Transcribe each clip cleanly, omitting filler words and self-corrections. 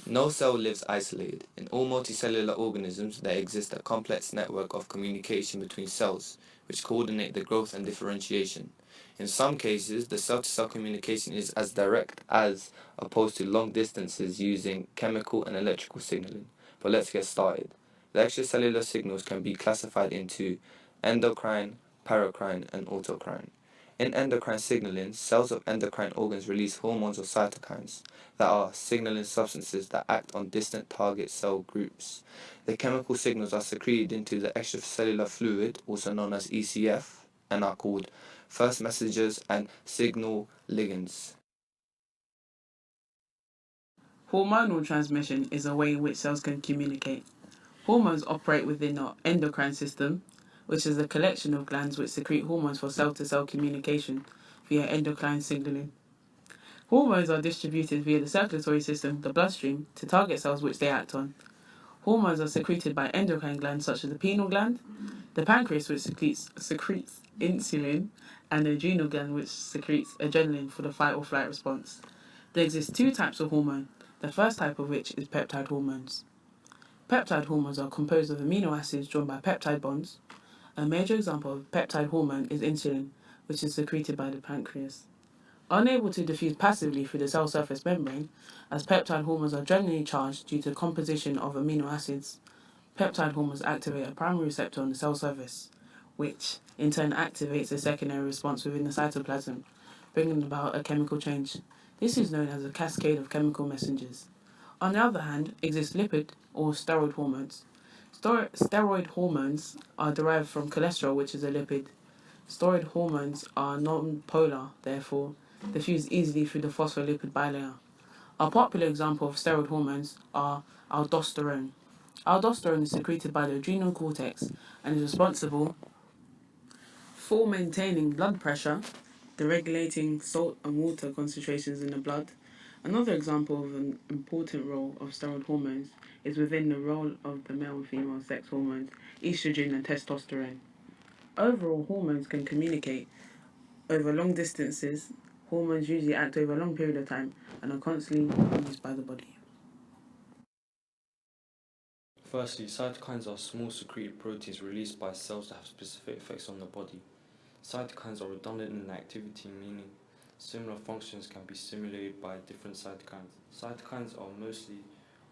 No cell lives isolated. In all multicellular organisms, there exists a complex network of communication between cells, which coordinate the growth and differentiation. In some cases, the cell-to-cell communication is as direct as opposed to long distances using chemical and electrical signaling. But let's get started. The extracellular signals can be classified into endocrine, paracrine, and autocrine. In endocrine signaling, cells of endocrine organs release hormones or cytokines that are signaling substances that act on distant target cell groups. The chemical signals are secreted into the extracellular fluid, also known as ECF, and are called first messengers and signal ligands. Hormonal transmission is a way in which cells can communicate. Hormones operate within the endocrine system, which is a collection of glands which secrete hormones for cell-to-cell communication via endocrine signaling. Hormones are distributed via the circulatory system, the bloodstream, to target cells which they act on. Hormones are secreted by endocrine glands such as the pineal gland, the pancreas which secretes insulin, and the adrenal gland which secretes adrenaline for the fight or flight response. There exist two types of hormone, the first type of which is peptide hormones. Peptide hormones are composed of amino acids drawn by peptide bonds. A major example of peptide hormone is insulin, which is secreted by the pancreas. Unable to diffuse passively through the cell surface membrane, as peptide hormones are generally charged due to the composition of amino acids, peptide hormones activate a primary receptor on the cell surface, which in turn activates a secondary response within the cytoplasm, bringing about a chemical change. This is known as a cascade of chemical messengers. On the other hand, exist lipid or steroid hormones. Steroid hormones are derived from cholesterol, which is a lipid. Steroid hormones are non-polar, therefore diffuse easily through the phospholipid bilayer. A popular example of steroid hormones are aldosterone. Aldosterone is secreted by the adrenal cortex and is responsible for maintaining blood pressure, the regulating salt and water concentrations in the blood. Another example of an important role of steroid hormones is within the role of the male and female sex hormones, estrogen and testosterone. Overall, hormones can communicate over long distances. Hormones usually act over a long period of time and are constantly used by the body. Firstly, cytokines are small secreted proteins released by cells that have specific effects on the body. Cytokines are redundant in activity, meaning similar functions can be stimulated by different cytokines. Cytokines are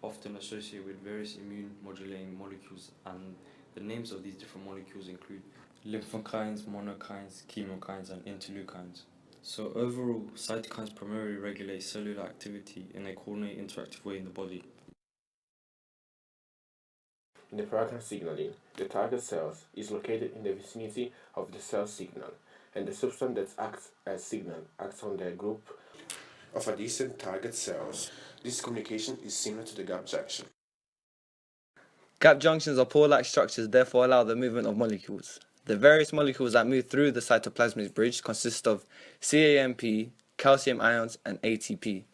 often associated with various immune modulating molecules, and the names of these different molecules include lymphokines, monokines, chemokines, and interleukines. So overall, cytokines primarily regulate cellular activity in a coordinated interactive way in the body. In the paracrine signaling, the target cell is located in the vicinity of the cell signal, and the substance that acts as signal acts on the group of adjacent target cells. This communication is similar to the gap junction. Gap junctions are pore-like structures, therefore allow the movement of molecules. The various molecules that move through the cytoplasmic bridge consist of CAMP, calcium ions, and ATP.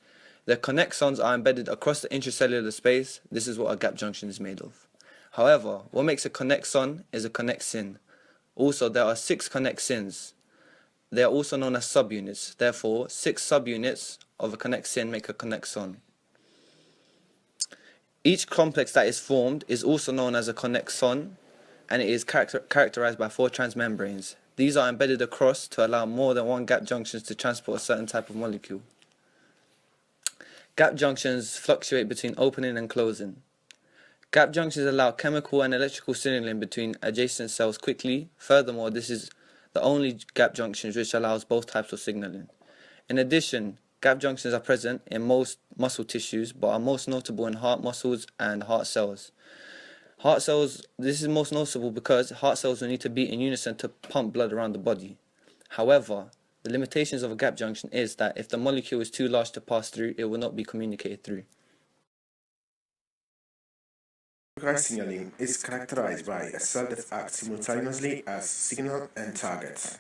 The connexons are embedded across the intracellular space. This is what a gap junction is made of. However, what makes a connexon is a connexin. Also, there are 6 connexins. They are also known as subunits. Therefore, 6 subunits of a connexin make a connexon. Each complex that is formed is also known as a connexon, and it is characterized by 4 transmembranes. These are embedded across to allow more than one gap junctions to transport a certain type of molecule. Gap junctions fluctuate between opening and closing. Gap junctions allow chemical and electrical signaling between adjacent cells quickly. Furthermore, this is the only gap junctions which allows both types of signaling. In addition, gap junctions are present in most muscle tissues, but are most notable in heart muscles and heart cells. Heart cells, this is most noticeable because heart cells will need to beat in unison to pump blood around the body. However, the limitations of a gap junction is that if the molecule is too large to pass through, it will not be communicated through. Paracrine signaling is characterized by a cell that acts simultaneously as signal and target.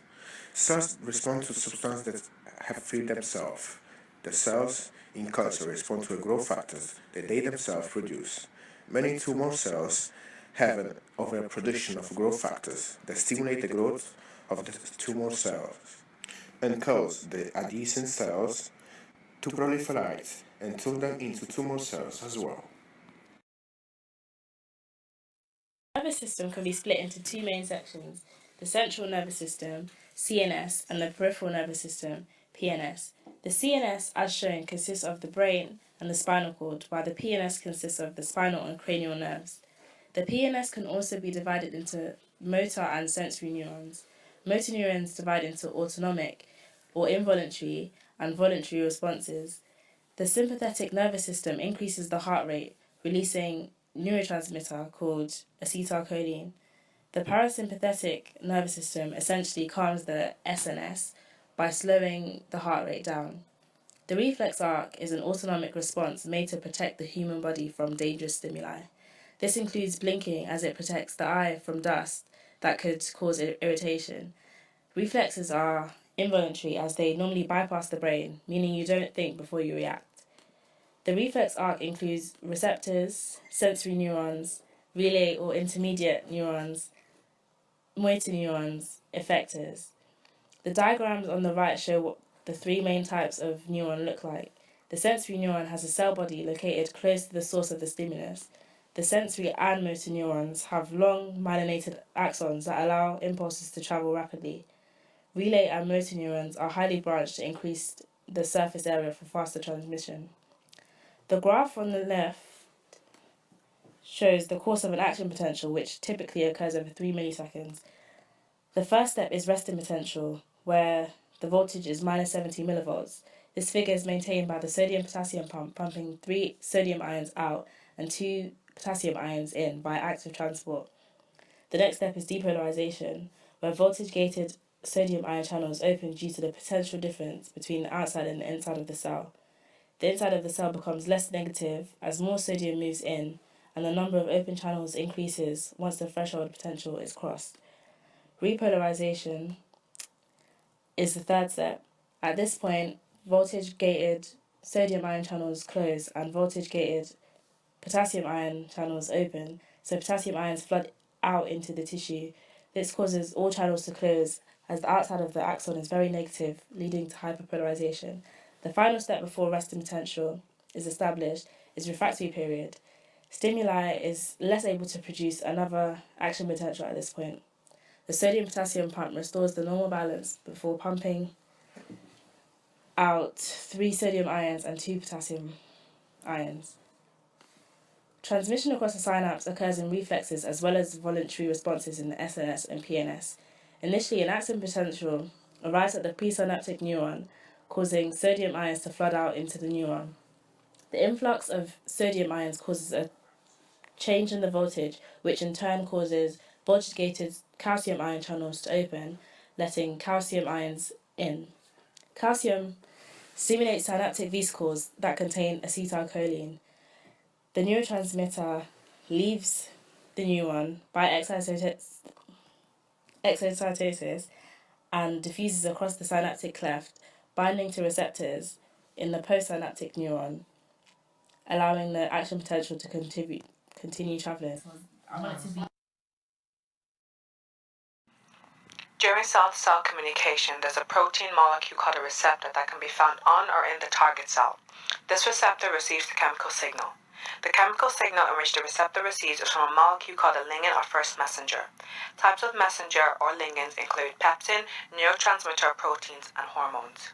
Cells respond to substances that have freed themselves. The cells in culture respond to growth factors that they themselves produce. Many tumor cells have an overproduction of growth factors that stimulate the growth of the tumor cells and cause the adjacent cells to proliferate and turn them into tumor cells as well. The nervous system can be split into two main sections: the central nervous system, CNS, and the peripheral nervous system, PNS. The CNS, as shown, consists of the brain and the spinal cord, while the PNS consists of the spinal and cranial nerves. The PNS can also be divided into motor and sensory neurons. Motor neurons divide into autonomic or involuntary and voluntary responses. The sympathetic nervous system increases the heart rate, releasing neurotransmitter called acetylcholine. The parasympathetic nervous system essentially calms the SNS by slowing the heart rate down. The reflex arc is an autonomic response made to protect the human body from dangerous stimuli. This includes blinking as it protects the eye from dust that could cause irritation. Reflexes are involuntary as they normally bypass the brain, meaning you don't think before you react. The reflex arc includes receptors, sensory neurons, relay or intermediate neurons, motor neurons, effectors. The diagrams on the right show what the three main types of neuron look like. The sensory neuron has a cell body located close to the source of the stimulus. The sensory and motor neurons have long myelinated axons that allow impulses to travel rapidly. Relay and motor neurons are highly branched to increase the surface area for faster transmission. The graph on the left shows the course of an action potential, which typically occurs over 3 milliseconds. The first step is resting potential, where the voltage is minus 70 millivolts. This figure is maintained by the sodium-potassium pump, pumping 3 sodium ions out and 2 potassium ions in by active transport. The next step is depolarization, where voltage-gated sodium ion channels open due to the potential difference between the outside and the inside of the cell. The inside of the cell becomes less negative as more sodium moves in, and the number of open channels increases once the threshold potential is crossed. Repolarization is the third step. At this point, voltage-gated sodium ion channels close and voltage-gated potassium ion channels open, so potassium ions flood out into the tissue. This causes all channels to close as the outside of the axon is very negative, leading to hyperpolarization. The final step before resting potential is established is refractory period. Stimuli is less able to produce another action potential at this point. The sodium-potassium pump restores the normal balance before pumping out 3 sodium ions and 2 potassium ions. Transmission across the synapse occurs in reflexes as well as voluntary responses in the SNS and PNS. Initially, an action potential arrives at the presynaptic neuron, causing sodium ions to flood out into the neuron. The influx of sodium ions causes a change in the voltage, which in turn causes voltage-gated calcium ion channels to open, letting calcium ions in. Calcium stimulates synaptic vesicles that contain acetylcholine. The neurotransmitter leaves the neuron by exocytosis and diffuses across the synaptic cleft, binding to receptors in the postsynaptic neuron, allowing the action potential to continue travelling. During cell-to-cell communication, there's a protein molecule called a receptor that can be found on or in the target cell. This receptor receives the chemical signal. The chemical signal in which the receptor receives is from a molecule called a ligand or first messenger. Types of messenger or ligands include peptin, neurotransmitter proteins, and hormones.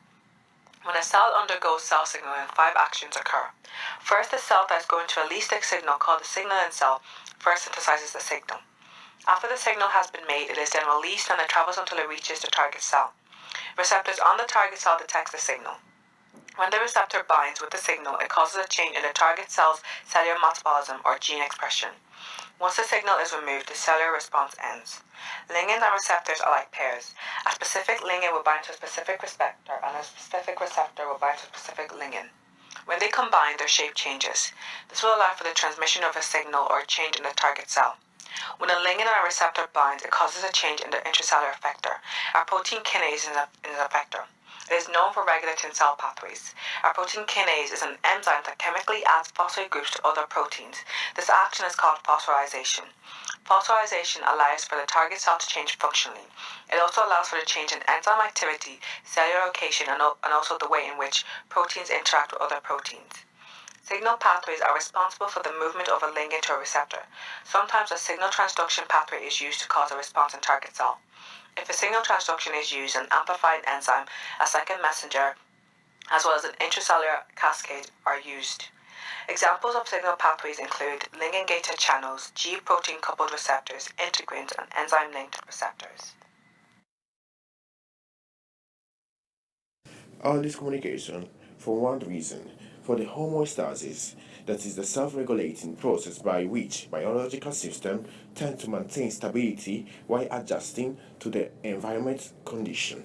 When a cell undergoes cell signaling, 5 actions occur. First, the cell that is going to release the signal, called the signaling cell, first synthesizes the signal. After the signal has been made, it is then released and it travels until it reaches the target cell. Receptors on the target cell detect the signal. When the receptor binds with the signal, it causes a change in the target cell's cellular metabolism or gene expression. Once the signal is removed, the cellular response ends. Ligands and receptors are like pairs. A specific ligand will bind to a specific receptor, and a specific receptor will bind to a specific ligand. When they combine, their shape changes. This will allow for the transmission of a signal or a change in the target cell. When a ligand and a receptor binds, it causes a change in the intracellular effector. A protein kinase is an effector. It is known for regulating cell pathways. A protein kinase is an enzyme that chemically adds phosphate groups to other proteins. This action is called phosphorylation. Phosphorylation allows for the target cell to change functionally. It also allows for the change in enzyme activity, cellular location, and also the way in which proteins interact with other proteins. Signal pathways are responsible for the movement of a ligand to a receptor. Sometimes a signal transduction pathway is used to cause a response in target cell. If a signal transduction is used, an amplified enzyme, a second messenger, as well as an intracellular cascade are used. Examples of signal pathways include ligand-gated channels, G-protein coupled receptors, integrins, and enzyme-linked receptors. All this communication for one reason, for the homeostasis, that is the self-regulating process by which biological systems tend to maintain stability while adjusting to the environment condition.